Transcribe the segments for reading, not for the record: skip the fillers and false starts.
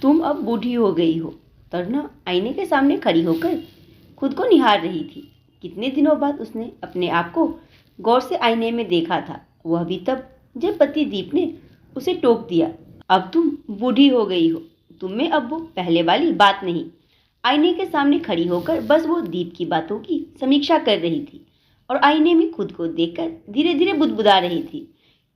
तुम अब बूढ़ी हो गई हो। तरुणा आईने के सामने खड़ी होकर खुद को निहार रही थी। कितने दिनों बाद उसने अपने आप को गौर से आईने में देखा था, वह भी तब जब पति दीप ने उसे टोक दिया। अब तुम बूढ़ी हो गई हो। तुम में अब वो पहले वाली बात नहीं। आईने के सामने खड़ी होकर बस वो दीप की बातों की समीक्षा कर रही थी और आईने में खुद को देखकर धीरे धीरे बुदबुदा रही थी।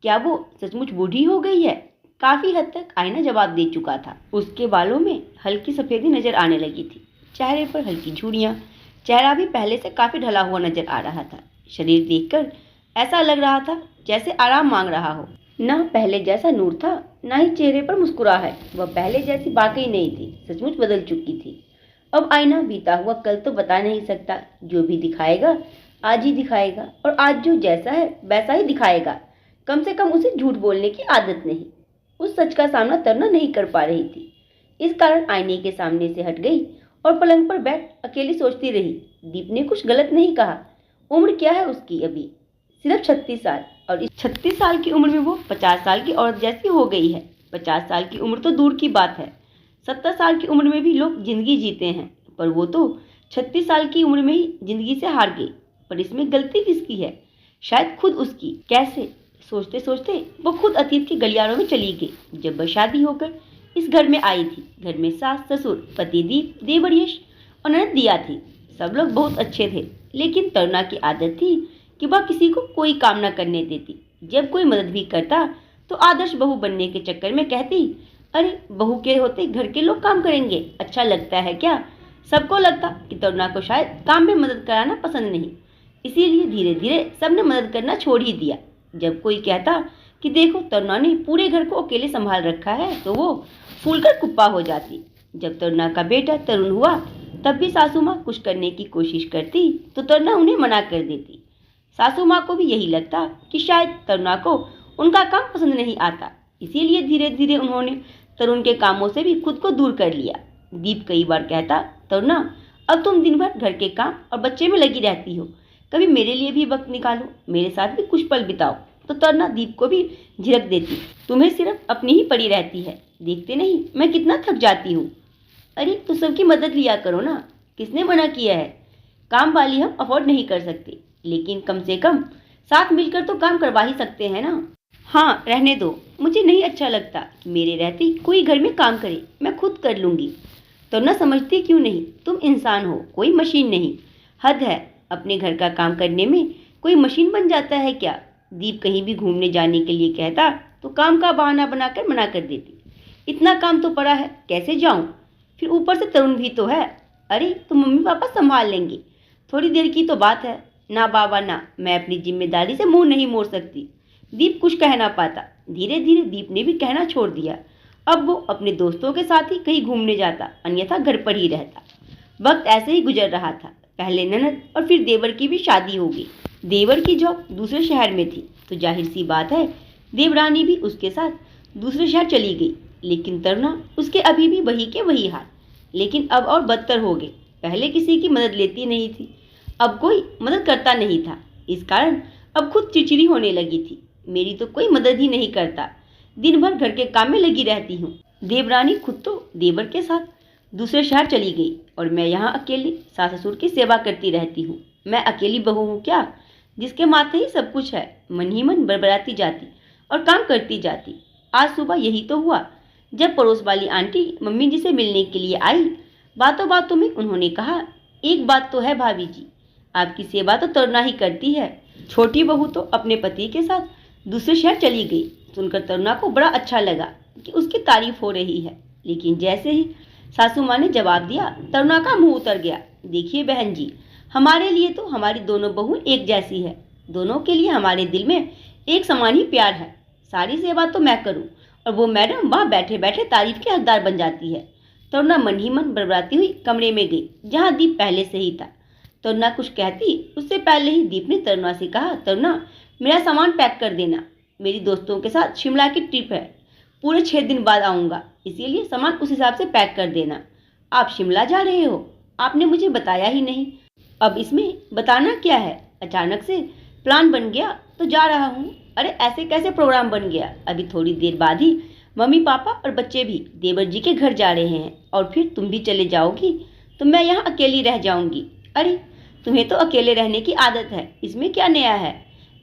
क्या वो सचमुच बूढ़ी हो गई है? काफी हद तक आईना जवाब दे चुका था। उसके बालों में हल्की सफेदी नजर आने लगी थी, चेहरे पर हल्की झुर्रियां, चेहरा भी पहले से काफी ढला हुआ नजर आ रहा था। शरीर देखकर ऐसा लग रहा था जैसे आराम मांग रहा हो। न पहले जैसा नूर था, न ही चेहरे पर मुस्कुराहट। वह पहले जैसी बाकी नहीं थी, सचमुच बदल चुकी थी। अब आईना बीता हुआ कल तो बता नहीं सकता, जो भी दिखाएगा आज ही दिखाएगा, और आज जो जैसा है वैसा ही दिखाएगा। कम से कम उसे झूठ बोलने की आदत नहीं। उस सच का सामना तरुणा नहीं कर पा रही थी, इस कारण आईने के सामने से हट गई और पलंग पर बैठ अकेली सोचती रही। दीप ने कुछ गलत नहीं कहा। उम्र क्या है उसकी? अभी सिर्फ 36 साल, और इस 36 साल की उम्र में वो 50 साल की औरत जैसी हो गई है। 50 साल की उम्र तो दूर की बात है, 70 साल की उम्र में भी लोग जिंदगी जीते हैं, पर वो तो 36 साल की उम्र में ही जिंदगी से हार गई। पर इसमें गलती किसकी है? शायद खुद उसकी। कैसे? सोचते सोचते वो खुद अतीत के गलियारों में चली गई। जब वह शादी होकर इस घर में आई थी, घर में सास ससुर, पति दीप, देवर यश और ननद दिया थी। सब लोग बहुत अच्छे थे, लेकिन तरुणा की आदत थी कि वह किसी को कोई काम न करने देती। जब कोई मदद भी करता तो आदर्श बहू बनने के चक्कर में कहती, अरे बहू के होते घर के लोग काम करेंगे, अच्छा लगता है क्या? सबको लगता कि तरुणा को शायद काम में मदद कराना पसंद नहीं, इसीलिए धीरे धीरे सबने मदद करना छोड़ ही दिया। जब कोई कहता कि देखो तरुणा ने पूरे घर को अकेले संभाल रखा है, तो वो फूलकर कुप्पा हो जाती। जब तरुणा का बेटा तरुण हुआ, तब भी सासू माँ कुछ करने की कोशिश करती तो तरुणा उन्हें मना कर देती। सासू माँ को भी यही लगता कि शायद तरुणा को उनका काम पसंद नहीं आता, इसीलिए धीरे धीरे उन्होंने तरुण के कामों से भी खुद को दूर कर लिया। दीप कई बार कहता, तरुणा अब तुम दिन भर घर के काम और बच्चे में लगी रहती हो, कभी मेरे लिए भी वक्त निकालो, मेरे साथ भी कुछ पल बिताओ। तो तरुणा दीप को भी झिड़क देती, तुम्हें सिर्फ अपनी ही पड़ी रहती है, देखते नहीं मैं कितना थक जाती हूँ। अरे तो सबकी मदद लिया करो ना, किसने मना किया है? काम वाली हम अफोर्ड नहीं कर सकते, लेकिन कम से कम साथ मिलकर तो काम करवा ही सकते हैं ना। हाँ रहने दो, मुझे नहीं अच्छा लगता कि मेरे रहते कोई घर में काम करे, मैं खुद कर लूंगी। तरुणा समझती क्यों नहीं? तुम इंसान हो, कोई मशीन नहीं। हद है, अपने घर का काम करने में कोई मशीन बन जाता है क्या? दीप कहीं भी घूमने जाने के लिए कहता तो काम का बहाना बनाकर मना कर देती। इतना काम तो पड़ा है, कैसे जाऊं? फिर ऊपर से तरुण भी तो है। अरे तो मम्मी पापा संभाल लेंगे, थोड़ी देर की तो बात है। ना बाबा ना, मैं अपनी जिम्मेदारी से मुंह नहीं मोड़ सकती। दीप कुछ कह ना पाता। धीरे धीरे दीप ने भी कहना छोड़ दिया। अब वो अपने दोस्तों के साथ ही कहीं घूमने जाता, अन्यथा घर पर ही रहता। वक्त ऐसे ही गुजर रहा था। पहले ननद और फिर देवर की भी शादी हो गई। देवर की जॉब दूसरे शहर में थी, तो जाहिर सी बात है देवरानी भी उसके साथ दूसरे शहर चली गई। लेकिन तरुणा उसके अभी भी वही के वही हाल, लेकिन अब और बदतर हो गई। पहले किसी की मदद लेती नहीं थी, अब कोई मदद करता नहीं था। इस कारण अब खुद चिड़चिड़ी होने लगी थी। मेरी तो कोई मदद ही नहीं करता, दिन भर घर के काम में लगी रहती हूँ। देवरानी खुद तो देवर के साथ दूसरे शहर चली गई और मैं यहाँ अकेली सास ससुर की सेवा करती रहती हूँ। मैं अकेली बहू हूँ क्या, जिसके माथे ही सब कुछ है? मन ही मन बड़बड़ाती जाती और काम करती जाती। आज सुबह यही तो हुआ, जब पड़ोस वाली आंटी मम्मी जी से मिलने के लिए आई। बातों बातों में उन्होंने कहा, एक बात तो है भाभी जी, आपकी सेवा तो तरुणा ही करती है। छोटी बहू तो अपने पति के साथ दूसरे शहर चली गई। सुनकर तरुणा को बड़ा अच्छा लगा कि उसकी तारीफ हो रही है, लेकिन जैसे ही सासू माँ ने जवाब दिया, तरुणा का मुंह उतर गया। देखिए बहन जी, हमारे लिए तो हमारी दोनों बहू एक जैसी है, दोनों के लिए हमारे दिल में एक समान ही प्यार है। सारी सेवा तो मैं करूं और वो मैडम वहाँ बैठे बैठे तारीफ के हकदार बन जाती है। तरुणा मन ही मन बड़बड़ाती हुई कमरे में गई, जहाँ दीप पहले से ही था। तरुणा कुछ कहती उससे पहले ही दीप ने तरुणा से कहा, तरुणा मेरा सामान पैक कर देना, मेरी दोस्तों के साथ शिमला की ट्रिप है, पूरे 6 दिन बाद आऊँगा, इसीलिए सामान उस हिसाब से पैक कर देना। आप शिमला जा रहे हो? आपने मुझे बताया ही नहीं। अब इसमें बताना क्या है, अचानक से प्लान बन गया तो जा रहा हूँ। अरे ऐसे कैसे प्रोग्राम बन गया? अभी थोड़ी देर बाद ही मम्मी पापा और बच्चे भी देवर जी के घर जा रहे हैं और फिर तुम भी चले जाओगी तो मैं यहाँ अकेली रह जाऊंगी। अरे तुम्हें तो अकेले रहने की आदत है, इसमें क्या नया है?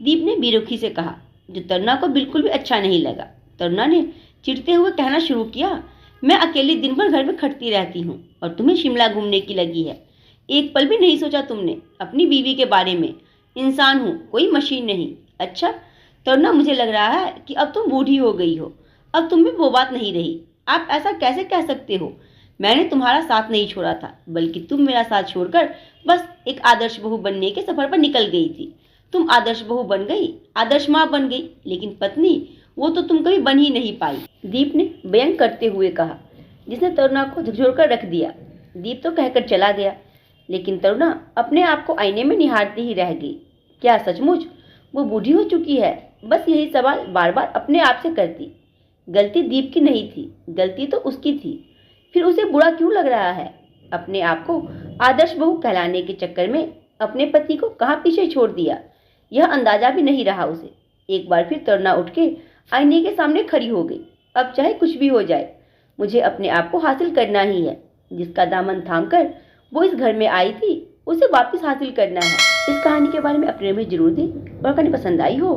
दीप ने बेरुखी से कहा, जो तरुणा को बिल्कुल भी अच्छा नहीं लगा। तरुणा ने चिढ़ते हुए कहना शुरू किया, मैं अकेली दिन भर घर में खटती रहती हूँ और तुम्हें शिमला घूमने की लगी है। एक पल भी नहीं सोचा तुमने अपनी बीवी के बारे में। इंसान हूँ, कोई मशीन नहीं। अच्छा तरुणा, मुझे लग रहा है कि अब तुम बूढ़ी हो गई हो, अब तुम में वो बात नहीं रही। आप ऐसा कैसे कह सकते हो? मैंने तुम्हारा साथ नहीं छोड़ा था, बल्कि तुम मेरा साथ छोड़कर बस एक आदर्श बहू बनने के सफर पर निकल गई थी। तुम आदर्श बहू बन गई, आदर्श माँ बन गई, लेकिन पत्नी वो तो तुम कभी बन ही नहीं पाई। दीप ने व्यंग करते हुए कहा, जिसने तरुणा को झकझोरकर रख दिया। दीप तो कहकर चला गया, लेकिन तरुणा अपने आप को आईने में निहारती ही रह गई। क्या सचमुच वो बूढ़ी हो चुकी है? बस यही सवाल बार बार अपने आप से करती। गलती दीप की नहीं थी, गलती तो उसकी थी। फिर उसे बुरा क्यों लग रहा है? अपने आप को आदर्श बहू कहलाने के चक्कर में अपने पति को कहाँ पीछे छोड़ दिया, यह अंदाजा भी नहीं रहा उसे। एक बार फिर तरुणा उठ के आईने के सामने खड़ी हो गई। अब चाहे कुछ भी हो जाए, मुझे अपने आप को हासिल करना ही है। जिसका दामन थाम कर वो इस घर में आई थी, उसे वापस हासिल करना है। इस कहानी के बारे में अपने में जरूर दें और कहानी पसंद आई हो